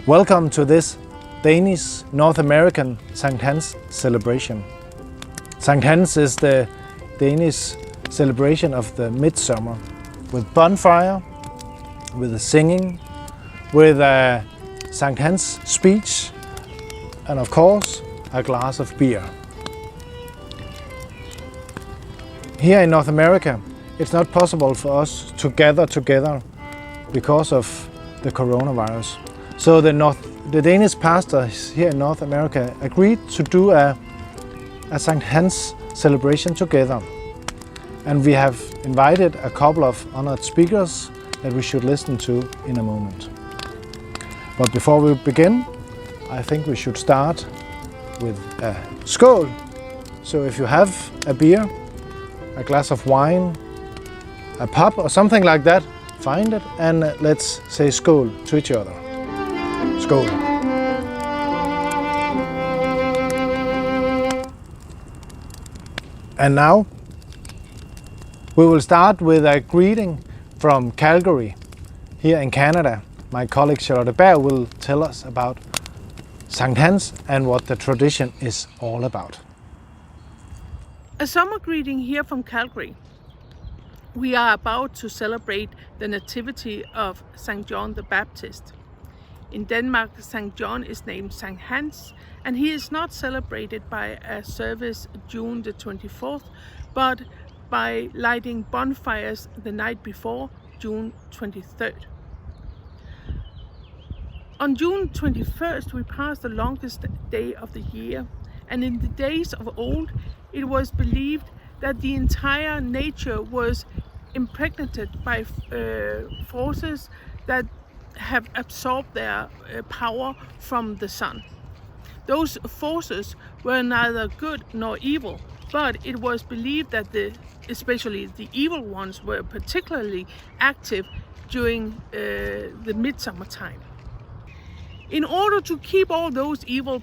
Welcome to this Danish North American Skt Hans celebration. Skt Hans is the Danish celebration of the midsummer with bonfire, with the singing, with a Skt Hans speech and of course a glass of beer. Here in North America it's not possible for us to gather together because of the coronavirus. So the Danish pastors here in North America agreed to do a Skt Hans celebration together. And we have invited a couple of honored speakers that we should listen to in a moment. But before we begin, I think we should start with a skål. So if you have a beer, a glass of wine, a pub or something like that, find it and let's say skål to each other. Skål. And now we will start with a greeting from Calgary, here in Canada. My colleague Charlotte Berg will tell us about Skt Hans and what the tradition is all about. A summer greeting here from Calgary. We are about to celebrate the nativity of St. John the Baptist. In Denmark, St. John is named Skt Hans, and he is not celebrated by a service June the 24th, but by lighting bonfires the night before, June 23rd. On June 21st, we pass the longest day of the year, and in the days of old, it was believed that the entire nature was impregnated by forces that have absorbed their power from the sun. Those forces were neither good nor evil, but it was believed that especially the evil ones were particularly active during the midsummer time. In order to keep all those evil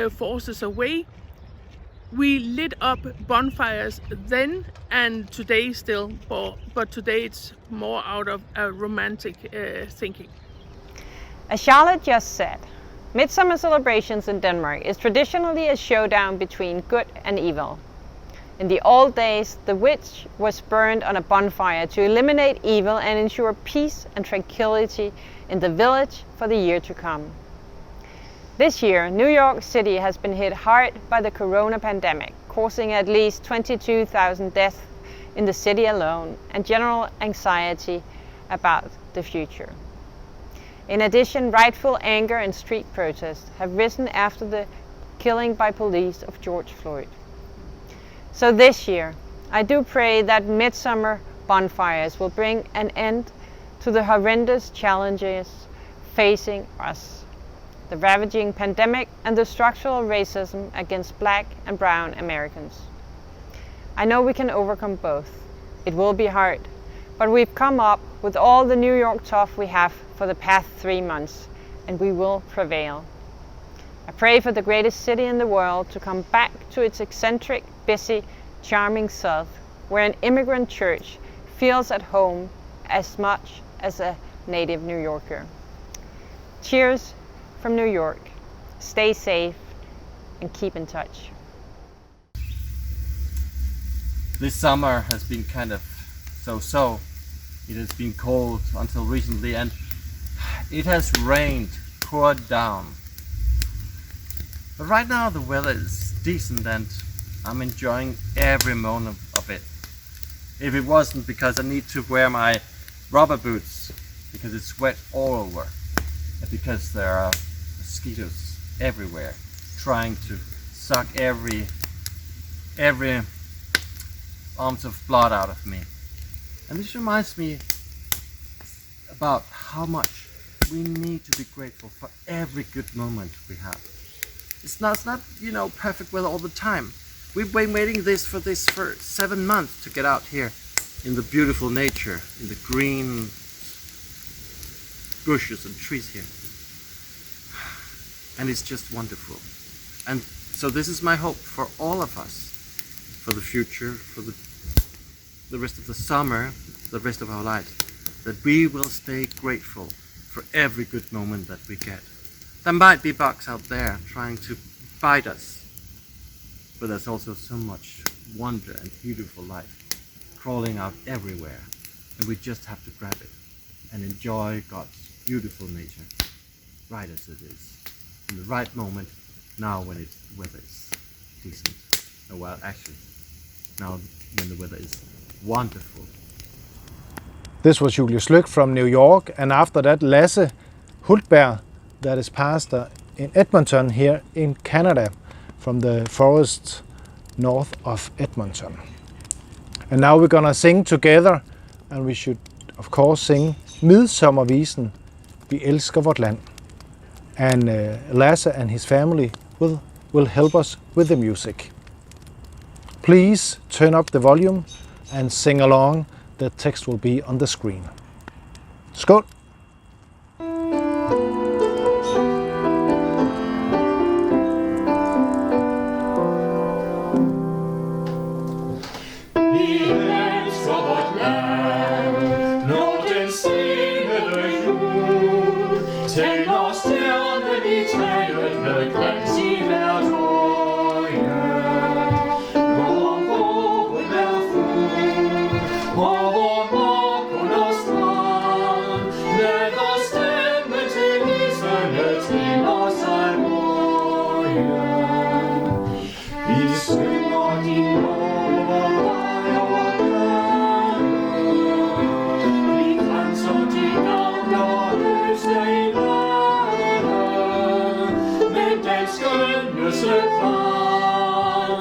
forces away, we lit up bonfires then and today still, but today it's more out of a romantic thinking. As Charlotte just said, midsummer celebrations in Denmark is traditionally a showdown between good and evil. In the old days, the witch was burned on a bonfire to eliminate evil and ensure peace and tranquility in the village for the year to come. This year, New York City has been hit hard by the corona pandemic, causing at least 22,000 deaths in the city alone and general anxiety about the future. In addition, rightful anger and street protests have risen after the killing by police of George Floyd. So this year, I do pray that midsummer bonfires will bring an end to the horrendous challenges facing us, the ravaging pandemic and the structural racism against Black and brown Americans. I know we can overcome both. It will be hard, but we've come up with all the New York tough we have for the past 3 months, and we will prevail. I pray for the greatest city in the world to come back to its eccentric, busy, charming self, where an immigrant church feels at home as much as a native New Yorker. Cheers from New York. Stay safe and keep in touch. This summer has been kind of so-so. It has been cold until recently and it has rained, poured down. But right now the weather is decent and I'm enjoying every moment of it. If it wasn't because I need to wear my rubber boots because it's wet all over and because there are mosquitoes everywhere trying to suck every ounce of blood out of me. And this reminds me about how much we need to be grateful for every good moment we have. It's not perfect weather all the time. We've been waiting for this for 7 months to get out here in the beautiful nature, in the green bushes and trees here. And it's just wonderful. And so this is my hope for all of us, for the future, for the rest of the summer, the rest of our lives, that we will stay grateful for every good moment that we get. There might be bugs out there trying to bite us, but there's also so much wonder and beautiful life crawling out everywhere, and we just have to grab it and enjoy God's beautiful nature right as it is, in the right moment, now when the weather is decent. Oh, well, actually, now when the weather is wonderful. This was Julius Lyk from New York, and after that Lasse Hultberg, that is pastor in Edmonton here in Canada, from the forest north of Edmonton. And now we're gonna sing together, and we should of course sing Midsommervisen, Vi elsker vort land. And Lasse and his family will help us with the music. Please turn up the volume and sing along. The text will be on the screen. Skål!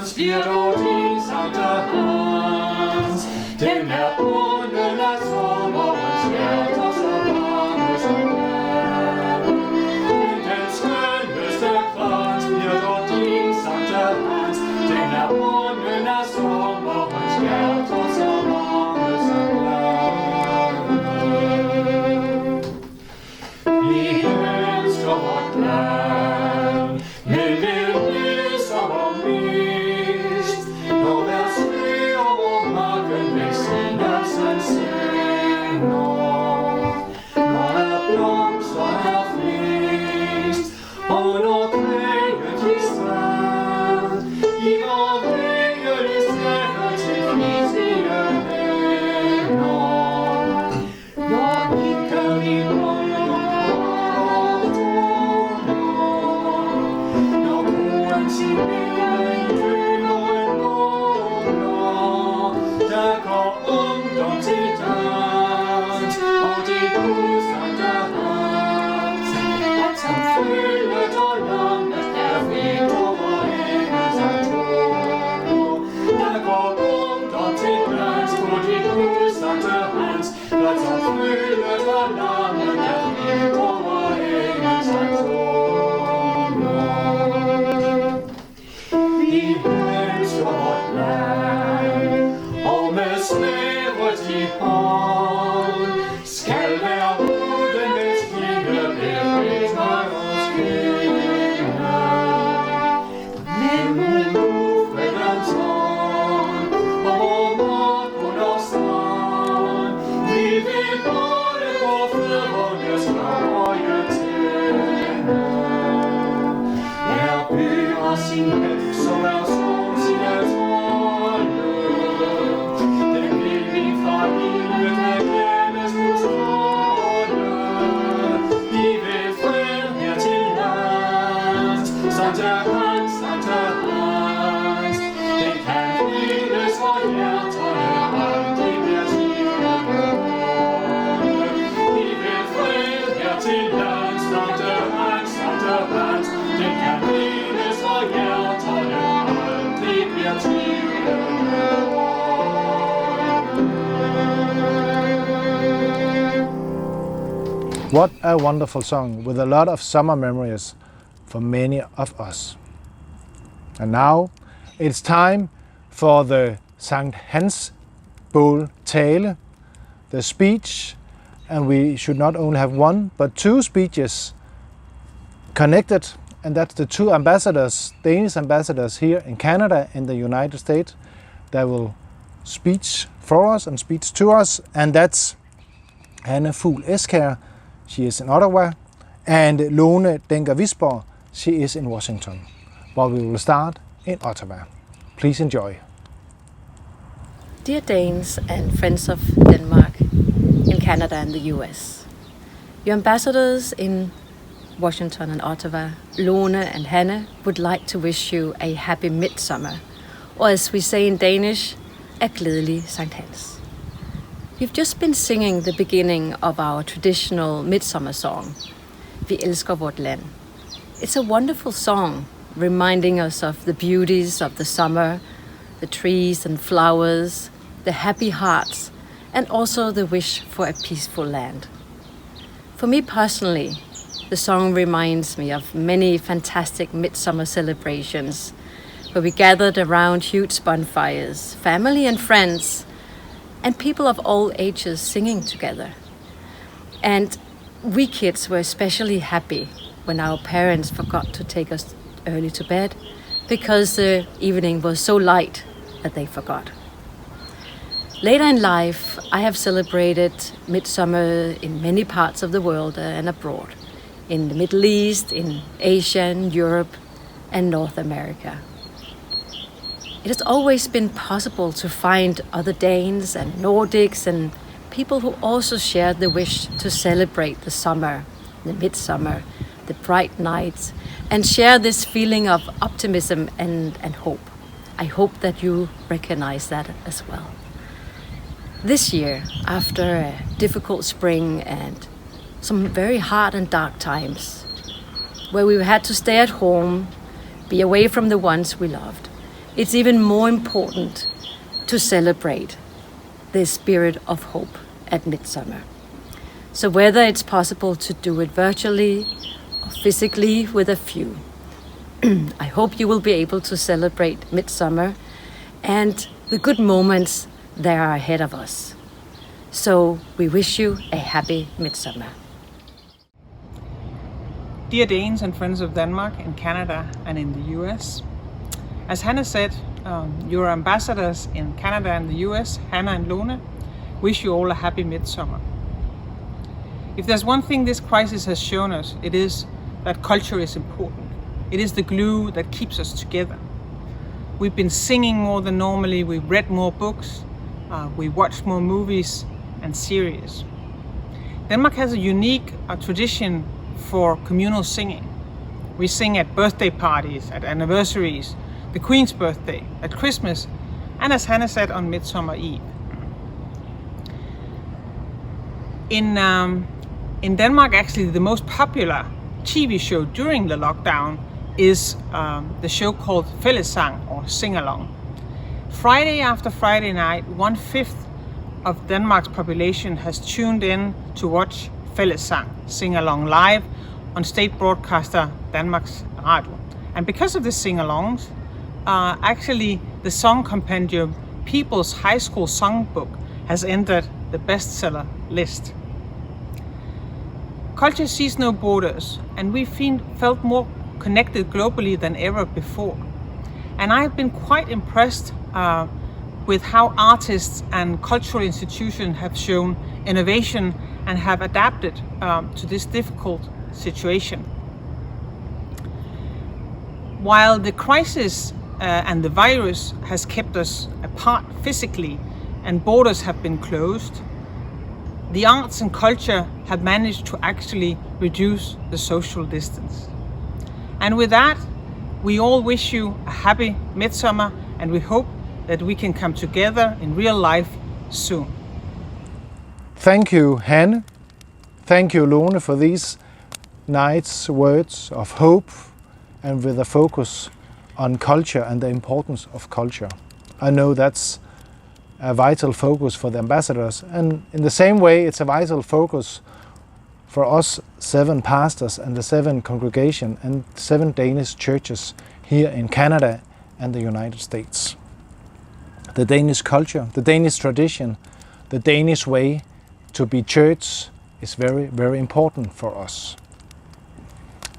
Stier dog din Skt Hans, den bunden af sommerens hjerter så varme som vand. Men den skønneste krans bliver dog din Skt Hans, den bunden af sommerens hjerter så varme som vand. Vi elsker vort land, men vil som om mist, når hver sne over marken velsignelsen sender. Når der blomster er flest, og når kvæget i strand, i vor vingelig strækker til flittige hænder. Når ikke vi boller og toner, når koen sin mere i døren måler, der går ungdom til dans, og det puster der hans, at som følget og landet er fint over hendes tårer. Der går ungdom til dans, på det puster der hans, at som følget og landet er fint over hendes tårer. Vi elsker vort land, og med snævret i hånd skal være uden hvis klinge befritter os kvinder. Men nu fredens hånd, og vor mark under strand, vi vil både gå føddernes fløje tænder. Er bøger sin hæft, som er som sine trolde. Den vil vi fra livet have glemmes nu stråle. Vi vil fred her til lands, Skt Hans, Skt Hans. Den kan findes, hvor hjerterne aldrig bliver tvivlende. Vi vil fred her til lands, Skt Hans, Skt Hans. Den kan findes, hvor hjerterne aldrig bliver tvivlende. What a wonderful song with a lot of summer memories for many of us. And now it's time for the Skt Hans Bowl tale, the speech, and we should not only have one but two speeches connected, and that's the two ambassadors, Danish ambassadors here in Canada and the United States, that will speech for us and speech to us, and that's Anne Fugl Eskær. She is in Ottawa, And Lone Denker Visborg, she is in Washington. But we will start in Ottawa. Please enjoy. Dear Danes and friends of Denmark in Canada and the US, your ambassadors in Washington and Ottawa, Lone and Hanne, would like to wish you a happy midsummer, or as we say in Danish, a glædelig Skt Hans. We've just been singing the beginning of our traditional midsummer song, Vi elsker vort land. It's a wonderful song, reminding us of the beauties of the summer, the trees and flowers, the happy hearts, and also the wish for a peaceful land. For me personally, the song reminds me of many fantastic midsummer celebrations where we gathered around huge bonfires, family and friends, and people of all ages singing together. And we kids were especially happy when our parents forgot to take us early to bed because the evening was so light that they forgot. Later in life, I have celebrated midsummer in many parts of the world and abroad, in the Middle East, in Asia, and Europe, and North America. It has always been possible to find other Danes and Nordics and people who also shared the wish to celebrate the summer, the midsummer, the bright nights, and share this feeling of optimism and hope. I hope that you recognize that as well. This year, after a difficult spring and some very hard and dark times, where we had to stay at home, be away from the ones we loved, it's even more important to celebrate the spirit of hope at midsummer. So whether it's possible to do it virtually or physically with a few, I hope you will be able to celebrate midsummer and the good moments that are ahead of us. So we wish you a happy midsummer. Dear Danes and friends of Denmark in Canada and in the US, as Hanne said, your ambassadors in Canada and the US, Hanne and Lone, wish you all a happy midsummer. If there's one thing this crisis has shown us, it is that culture is important. It is the glue that keeps us together. We've been singing more than normally, we've read more books, we watched more movies and series. Denmark has a unique tradition for communal singing. We sing at birthday parties, at anniversaries, the Queen's birthday, at Christmas, and as Hanne said, on Midsummer Eve. In Denmark, actually, the most popular TV show during the lockdown is the show called Fællessang, or Sing Along. Friday after Friday night, 1/5 of Denmark's population has tuned in to watch Fællessang, Sing Along live on state broadcaster Danmarks Radio. And because of the sing-alongs, actually the song compendium People's High School Songbook has entered the bestseller list. Culture sees no borders, and we felt more connected globally than ever before. And I've been quite impressed with how artists and cultural institutions have shown innovation and have adapted to this difficult situation. While the crisis and the virus has kept us apart physically and borders have been closed, the arts and culture have managed to actually reduce the social distance. And with that, we all wish you a happy midsummer, and we hope that we can come together in real life soon. Thank you, Hanne. Thank you, Lone, for these nice words of hope and with a focus on culture and the importance of culture. I know that's a vital focus for the ambassadors, and in the same way it's a vital focus for us 7 pastors and the 7 congregation and 7 Danish churches here in Canada and the United States. The Danish culture, the Danish tradition, the Danish way to be church is very, very important for us.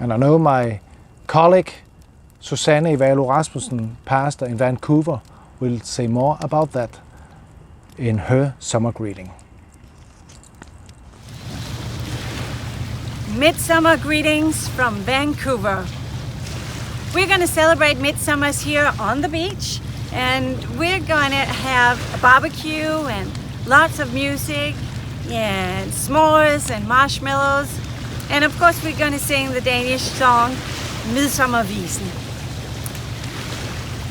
And I know my colleague Susanne Ivalo Rasmussen, pastor in Vancouver, will say more about that in her summer greeting. Midsummer greetings from Vancouver. We're going to celebrate Midsummers here on the beach, and we're going to have a barbecue and lots of music and s'mores and marshmallows, and of course we're going to sing the Danish song Midsommervisen.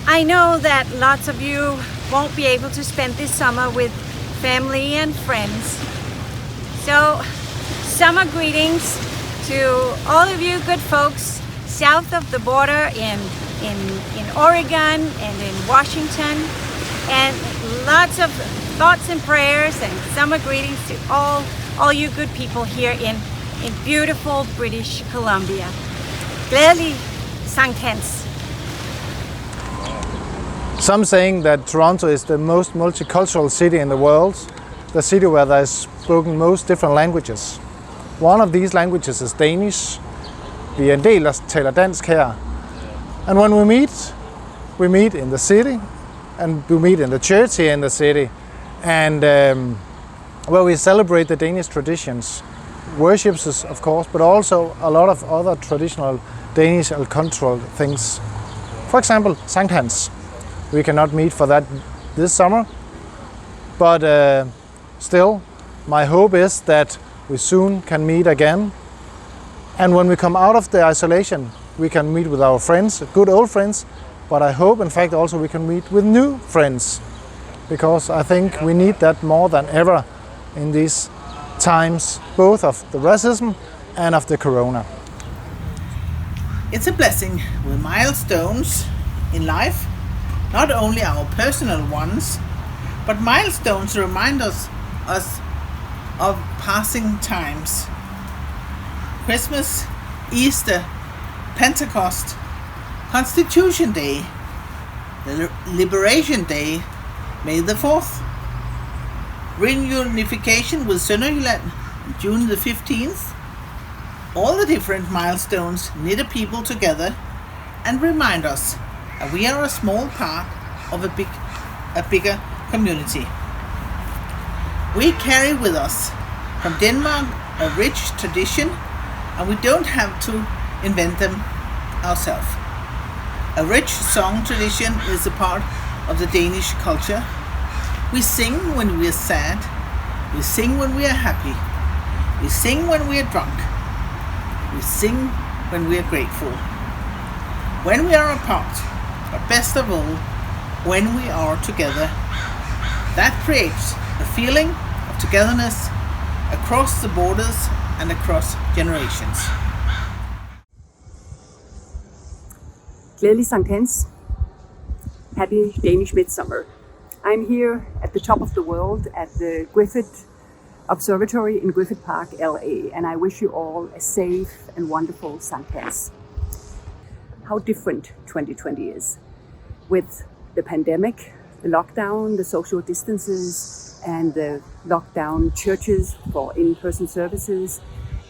I know that lots of you won't be able to spend this summer with family and friends, so summer greetings to all of you good folks south of the border in Oregon and in Washington, and lots of thoughts and prayers and summer greetings to all you good people here in beautiful British Columbia. Glædelig Skt Hans. Some saying that Toronto is the most multicultural city in the world, the city where there's spoken most different languages. One of these languages is Danish. Vi er en del, der taler dansk her. And when we meet in the city, and we meet in the church here in the city, and where we celebrate the Danish traditions, worships of course, but also a lot of other traditional Danish and cultural things. For example, Skt Hans. We cannot meet for that this summer, but still, my hope is that we soon can meet again. And when we come out of the isolation, we can meet with our friends, good old friends, but I hope in fact also we can meet with new friends, because I think we need that more than ever in these times, both of the racism and of the corona. It's a blessing with milestones in life, not only our personal ones, but milestones remind us of passing times. Christmas, Easter, Pentecost, Constitution Day, the Liberation Day, May the 4th, reunification with Sønderjylland, June the 15th. All the different milestones knit a people together and remind us that we are a small part of a bigger community. We carry with us from Denmark a rich tradition, and we don't have to invent them ourselves. A rich song tradition is a part of the Danish culture. We sing when we are sad, we sing when we are happy, we sing when we are drunk, we sing when we are grateful. When we are apart, but best of all, when we are together. That creates a feeling of togetherness across the borders and across generations. Glædelig Skt Hans. Happy Danish Midsummer. I'm here at the top of the world at the Griffith Observatory in Griffith Park, LA, and I wish you all a safe and wonderful Skt Hans. How different 2020 is. With the pandemic, the lockdown, the social distances, and the lockdown churches for in-person services,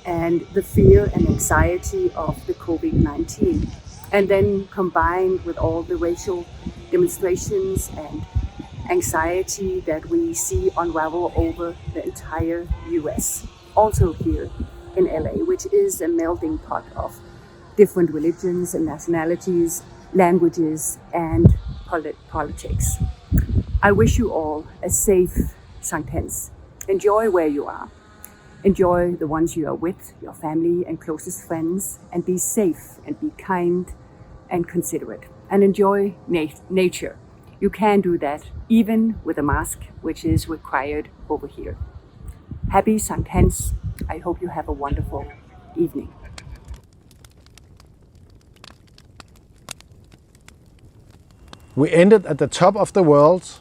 and the fear and anxiety of the COVID-19. And then combined with all the racial demonstrations and anxiety that we see unravel over the entire US. Also here in LA, which is a melting pot of different religions and nationalities, languages, and politics. I wish you all a safe Skt Hans. Enjoy where you are. Enjoy the ones you are with, your family and closest friends, and be safe and be kind and considerate. And enjoy nature. You can do that even with a mask, which is required over here. Happy Skt Hans. I hope you have a wonderful evening. We ended at the top of the world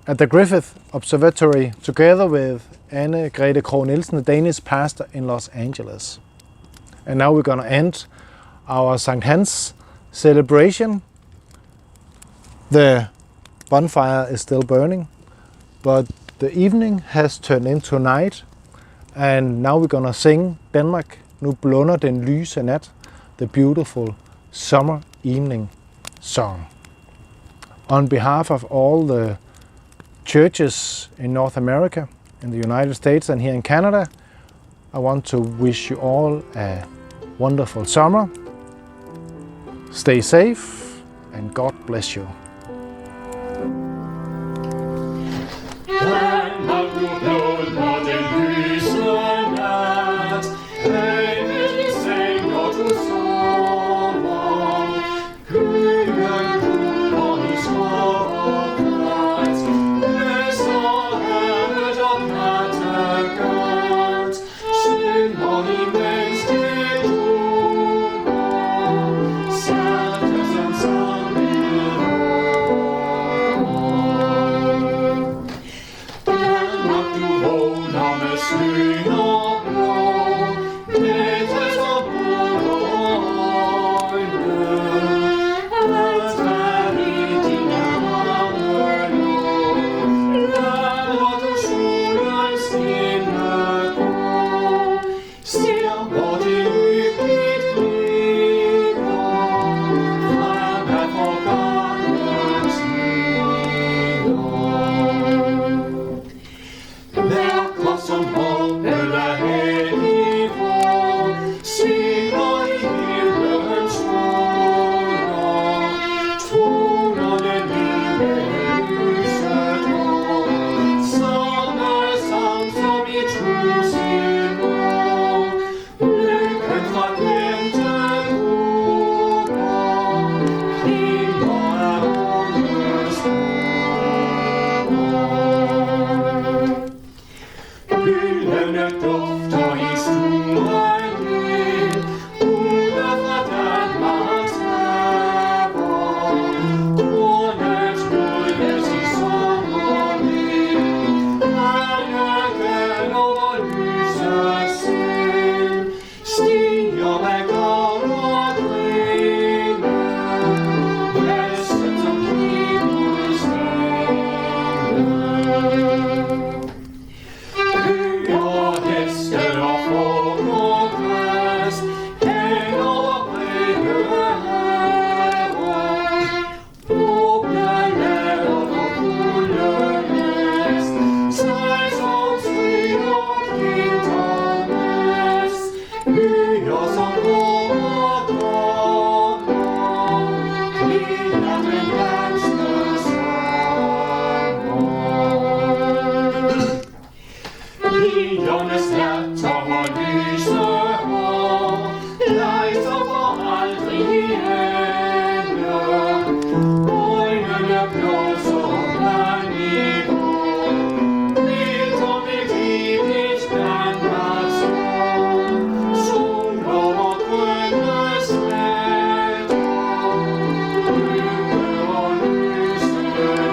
at the Griffith Observatory together with Anne Grete Krogh Nielsen, the Danish pastor in Los Angeles. And now we're going to end our Skt Hans celebration. The bonfire is still burning, but the evening has turned into night, and now we're going to sing Danmark, nu blunder den lyse nat, the beautiful summer evening song. On behalf of all the churches in North America, in the United States and here in Canada, I want to wish you all a wonderful summer. Stay safe and God bless you. Danmark, du blåner den lyse nat. Havet sænker du sommer. Køen kuler i skov og krat. Blæser havet og Kattegat. Synger imens det duer. Særkelsen sang i Danmark, du vågner med skyen og blå, nættes og blå øjne. Alt er i dine arme nu, lader du solen skinne på. Ser hvor det lykkeligt ligger, fremad forgangne tider. Værker som håbet er hellig vor, skinner i himlens måner. Tonerne lyde lyset år, samme sang som i tusind år. Lykken fra glemte grupper, klinger af unges hyldende dufter i stuen ind, ude fra Danmarks haver. Kornets modnes i sommervind, handeken over lysets sind, stiger med gavn og grine, vesten som himlens køer, heste og får og græs, hen over brede haver. Åbne lader og fulde næst, sig som svin og kindernes. Byer som går og kommer, klinger med danske sanger. Pigernes latter og lyse hår, lejser for aldrig ende. Øjnene blåser blandt i blå, mildt og begiveligt Danmarks år. Sol over grønne sletter, lykke og lyse nætter.